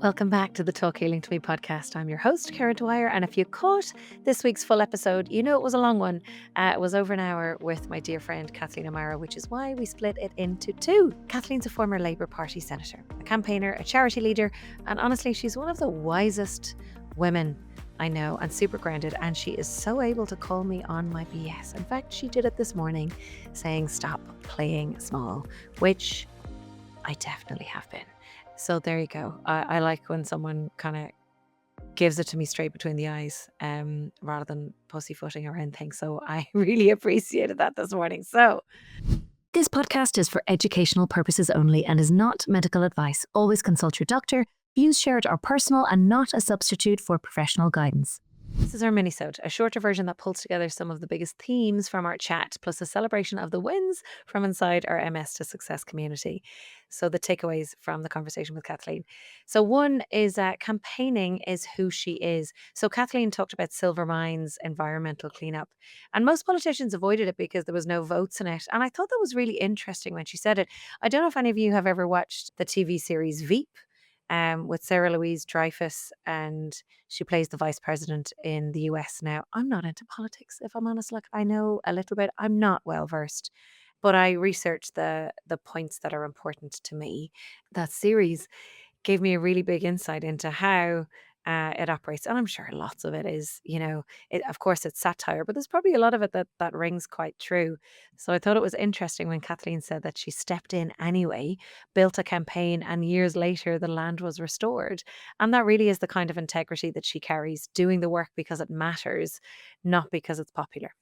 Welcome back to the Talk Healing to Me podcast. I'm your host, Dwyer. And if you caught this week's full episode, you know it was a long one. It was over an hour with my dear friend Kathleen O'Meara, which is why we split it into two. Kathleen's a former Labour Party senator, a campaigner, a charity leader, and honestly, she's one of the wisest women I know and super grounded. And she is so able to call me on my BS. In fact, she did it this morning saying, stop playing small, which I definitely have been. So there you go. I like when someone kind of gives it to me straight between the eyes, rather than pussyfooting around things. So I really appreciated that this morning. So This podcast is for educational purposes only and is not medical advice. Always consult your doctor. Views shared are personal and not a substitute for professional guidance. this is our mini-sode, a shorter version that pulls together some of the biggest themes from our chat, plus a celebration of the wins from inside our MS to Success community. So the takeaways from the conversation with Kathleen. So one is campaigning is who she is. So Kathleen talked about silver mines, environmental cleanup, and most politicians avoided it because there was no votes in it. And I thought that was really interesting when she said it. I don't know if any of you have ever watched the TV series Veep. With Sarah Louise Dreyfus, and she plays the vice president in the US. Now, I'm not into politics, if I'm honest. Like, I know a little bit. I'm not well versed, but I researched the points that are important to me. That series gave me a really big insight into how it operates, and I'm sure lots of it is, of course, it's satire, but there's probably a lot of it that rings quite true. So I thought it was interesting when Kathleen said that she stepped in anyway, built a campaign, and years later the land was restored. And that really is the kind of integrity that she carries, doing the work because it matters, not because it's popular.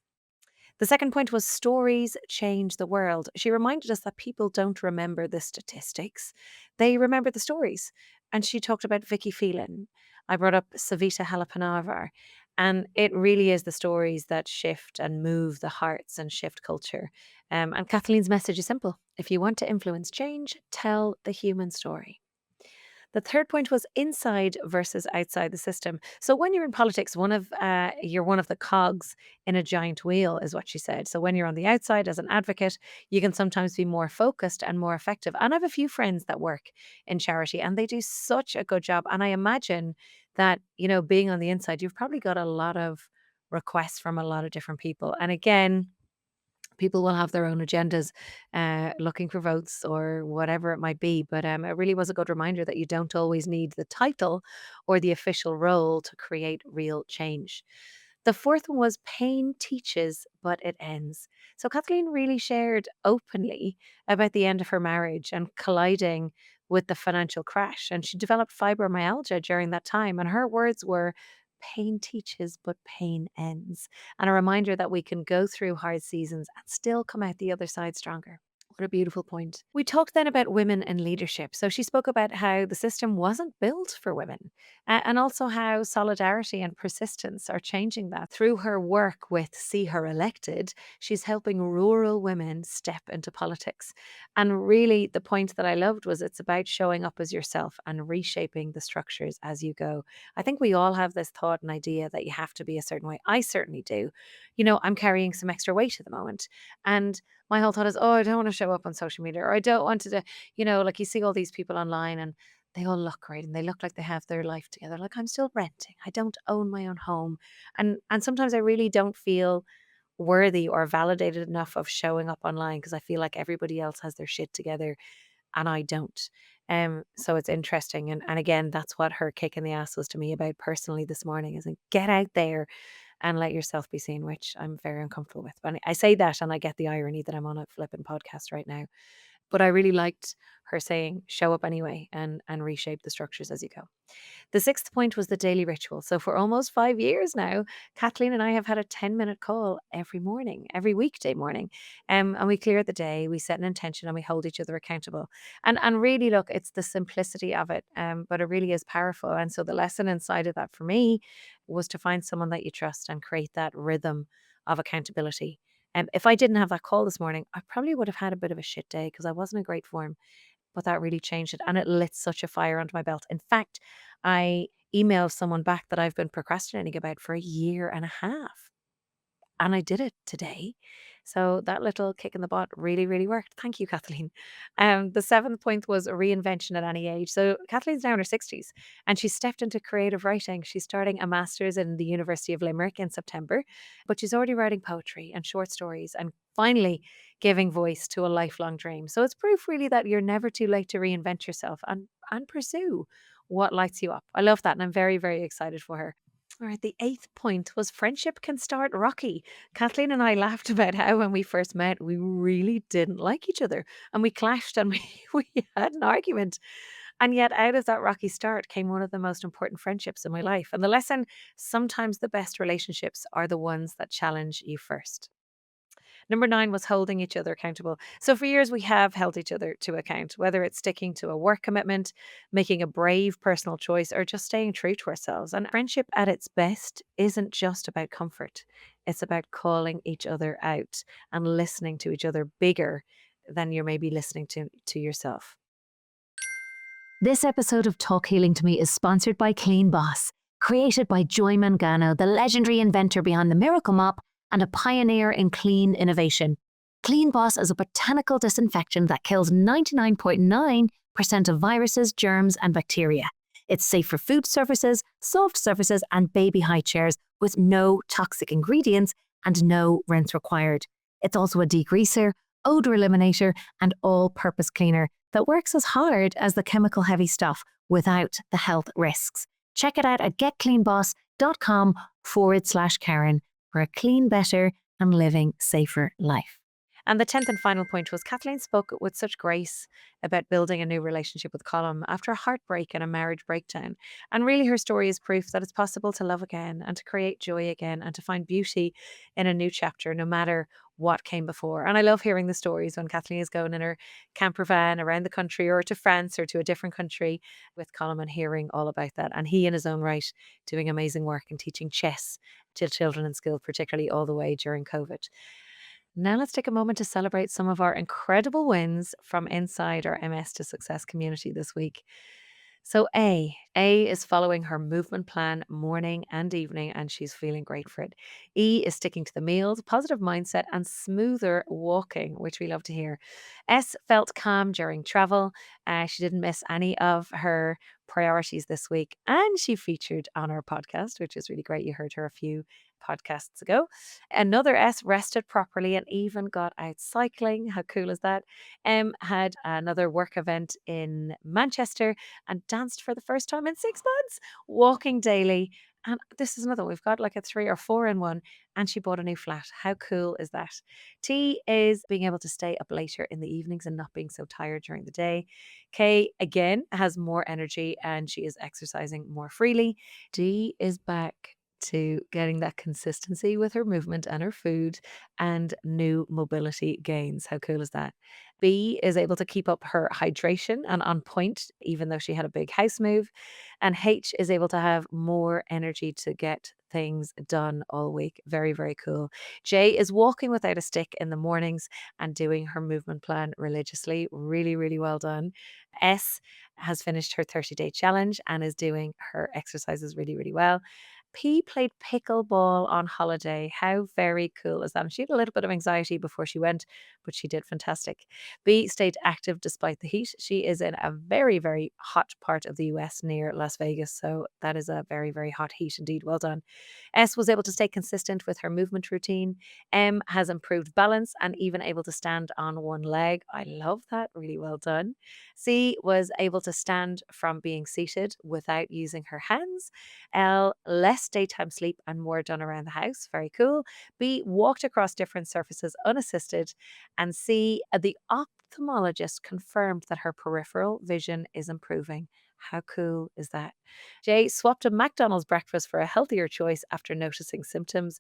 The second point was stories change the world. She reminded us that people don't remember the statistics, they remember the stories. And she talked about Vicky Phelan. I brought up Savita Halappanavar. And it really is the stories that shift and move the hearts and shift culture. And Kathleen's message is simple. If you want to influence change, tell the human story. The third point was inside versus outside the system. So when you're in politics, you're one of the cogs in a giant wheel, is what she said. So when you're on the outside as an advocate, you can sometimes be more focused and more effective. And I have a few friends that work in charity, and they do such a good job. And I imagine that being on the inside, you've probably got a lot of requests from a lot of different people. And again, people will have their own agendas, looking for votes or whatever it might be. But it really was a good reminder that you don't always need the title or the official role to create real change. The fourth one was pain teaches, but it ends. So Kathleen really shared openly about the end of her marriage and colliding with the financial crash. And she developed fibromyalgia during that time. And her words were, pain teaches, but pain ends. And a reminder that we can go through hard seasons and still come out the other side stronger. What a beautiful point. We talked then about women in leadership. So she spoke about how the system wasn't built for women, and also how solidarity and persistence are changing that. Through her work with See Her Elected, she's helping rural women step into politics. And really, the point that I loved was it's about showing up as yourself and reshaping the structures as you go. I think we all have this thought and idea that you have to be a certain way. I certainly do. I'm carrying some extra weight at the moment. And my whole thought is, oh, I don't want to show up on social media, or I don't want to, like you see all these people online and they all look great and they look like they have their life together. Like, I'm still renting. I don't own my own home. And sometimes I really don't feel worthy or validated enough of showing up online because I feel like everybody else has their shit together and I don't. So it's interesting. And again, that's what her kick in the ass was to me about personally this morning, is like, get out there and let yourself be seen, which I'm very uncomfortable with. But I say that and I get the irony that I'm on a flipping podcast right now. But I really liked her saying, show up anyway and reshape the structures as you go. The sixth point was the daily ritual. So for almost 5 years now, Kathleen and I have had a 10-minute call every morning, every weekday morning. And we clear the day, we set an intention, and we hold each other accountable. And really, look, it's the simplicity of it, but it really is powerful. And so the lesson inside of that for me was to find someone that you trust and create that rhythm of accountability. If I didn't have that call this morning, I probably would have had a bit of a shit day because I wasn't in great form, but that really changed it and it lit such a fire under my belt. In fact, I emailed someone back that I've been procrastinating about for a year and a half, and I did it today. So that little kick in the butt really, really worked. Thank you, Kathleen. The seventh point was a reinvention at any age. So Kathleen's now in her 60s and she's stepped into creative writing. She's starting a master's in the University of Limerick in September, but she's already writing poetry and short stories and finally giving voice to a lifelong dream. So it's proof really that you're never too late to reinvent yourself and pursue what lights you up. I love that and I'm very, very excited for her. All right, the eighth point was friendship can start rocky. Kathleen and I laughed about how when we first met, we really didn't like each other and we clashed and we had an argument. And yet, out of that rocky start came one of the most important friendships in my life. And the lesson sometimes the best relationships are the ones that challenge you first. Number 9 was holding each other accountable. So for years, we have held each other to account, whether it's sticking to a work commitment, making a brave personal choice, or just staying true to ourselves. And friendship at its best isn't just about comfort, it's about calling each other out and listening to each other bigger than you're maybe listening to yourself. This episode of Talk Healing to Me is sponsored by Clean Boss, created by Joy Mangano, the legendary inventor behind the Miracle Mop and a pioneer in clean innovation. Clean Boss is a botanical disinfectant that kills 99.9% of viruses, germs, and bacteria. It's safe for food surfaces, soft surfaces, and baby high chairs with no toxic ingredients and no rinse required. It's also a degreaser, odor eliminator, and all-purpose cleaner that works as hard as the chemical heavy stuff without the health risks. Check it out at getcleanboss.com/Karen for a clean, better, and living safer life. And the 10th and final point was Kathleen spoke with such grace about building a new relationship with Colm after a heartbreak and a marriage breakdown. And really, her story is proof that it's possible to love again and to create joy again and to find beauty in a new chapter, no matter what came before. And I love hearing the stories when Kathleen is going in her camper van around the country or to France or to a different country with Colm and hearing all about that. And he, in his own right, doing amazing work and teaching chess to children in school, particularly all the way during COVID. Now, let's take a moment to celebrate some of our incredible wins from inside our MS to Success community this week. So, A is following her movement plan morning and evening, and she's feeling great for it. E is sticking to the meals, positive mindset, and smoother walking, which we love to hear. S felt calm during travel. She didn't miss any of her priorities this week, and she featured on our podcast, which is really great. You heard her a few podcasts ago. Another S rested properly and even got out cycling. How cool is that? M had another work event in Manchester and danced for the first time in 6 months, walking daily. And this is another, we've got like a 3 or 4 in 1, and she bought a new flat. How cool is that? T is being able to stay up later in the evenings and not being so tired during the day. K, again, has more energy and she is exercising more freely. D is back to getting that consistency with her movement and her food and new mobility gains. How cool is that? B is able to keep up her hydration and on point, even though she had a big house move. And H is able to have more energy to get things done all week. Very, very cool. J is walking without a stick in the mornings and doing her movement plan religiously. Really, really well done. S has finished her 30-day challenge and is doing her exercises really, really well. P played pickleball on holiday. How very cool is that? And she had a little bit of anxiety before she went, but she did fantastic. B stayed active despite the heat. She is in a very, very hot part of the US near Las Vegas. So that is a very, very hot heat indeed. Well done. S was able to stay consistent with her movement routine. M has improved balance and even able to stand on one leg. I love that. Really well done. C was able to stand from being seated without using her hands. L, less daytime sleep and more done around the house. Very cool. B, walked across different surfaces unassisted. And C, the ophthalmologist confirmed that her peripheral vision is improving. How cool is that? J swapped a McDonald's breakfast for a healthier choice after noticing symptoms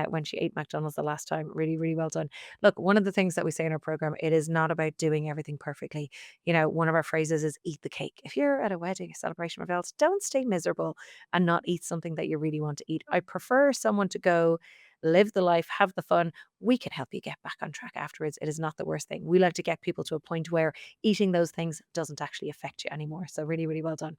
when she ate McDonald's the last time. Really, really well done. Look, one of the things that we say in our program, it is not about doing everything perfectly. You know, one of our phrases is eat the cake. If you're at a wedding, a celebration of else, don't stay miserable and not eat something that you really want to eat. I prefer someone to go live the life, have the fun. We can help you get back on track afterwards. It is not the worst thing. We like to get people to a point where eating those things doesn't actually affect you anymore. So really, really well done.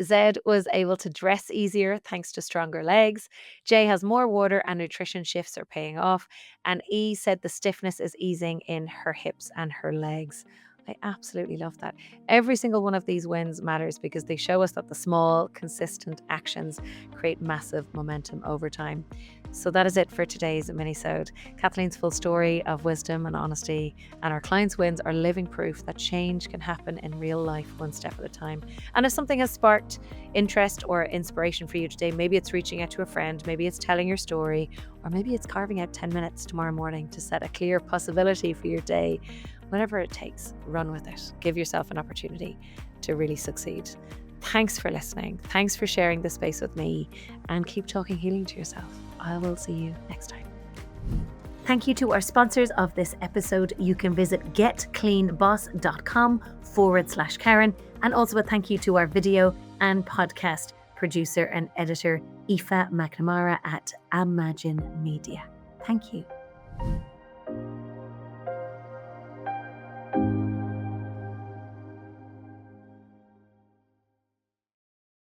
Z was able to dress easier thanks to stronger legs. J has more water and nutrition shifts are paying off. And E said the stiffness is easing in her hips and her legs. I absolutely love that. Every single one of these wins matters because they show us that the small, consistent actions create massive momentum over time. So that is it for today's mini-sode. Kathleen's full story of wisdom and honesty and our clients' wins are living proof that change can happen in real life one step at a time. And if something has sparked interest or inspiration for you today, maybe it's reaching out to a friend, maybe it's telling your story, or maybe it's carving out 10 minutes tomorrow morning to set a clear possibility for your day. Whatever it takes, run with it. Give yourself an opportunity to really succeed. Thanks for listening. Thanks for sharing this space with me, and keep talking healing to yourself. I will see you next time. Thank you to our sponsors of this episode. You can visit getcleanboss.com/Karen. And also a thank you to our video and podcast producer and editor, Aoife McNamara at Imagine Media. Thank you.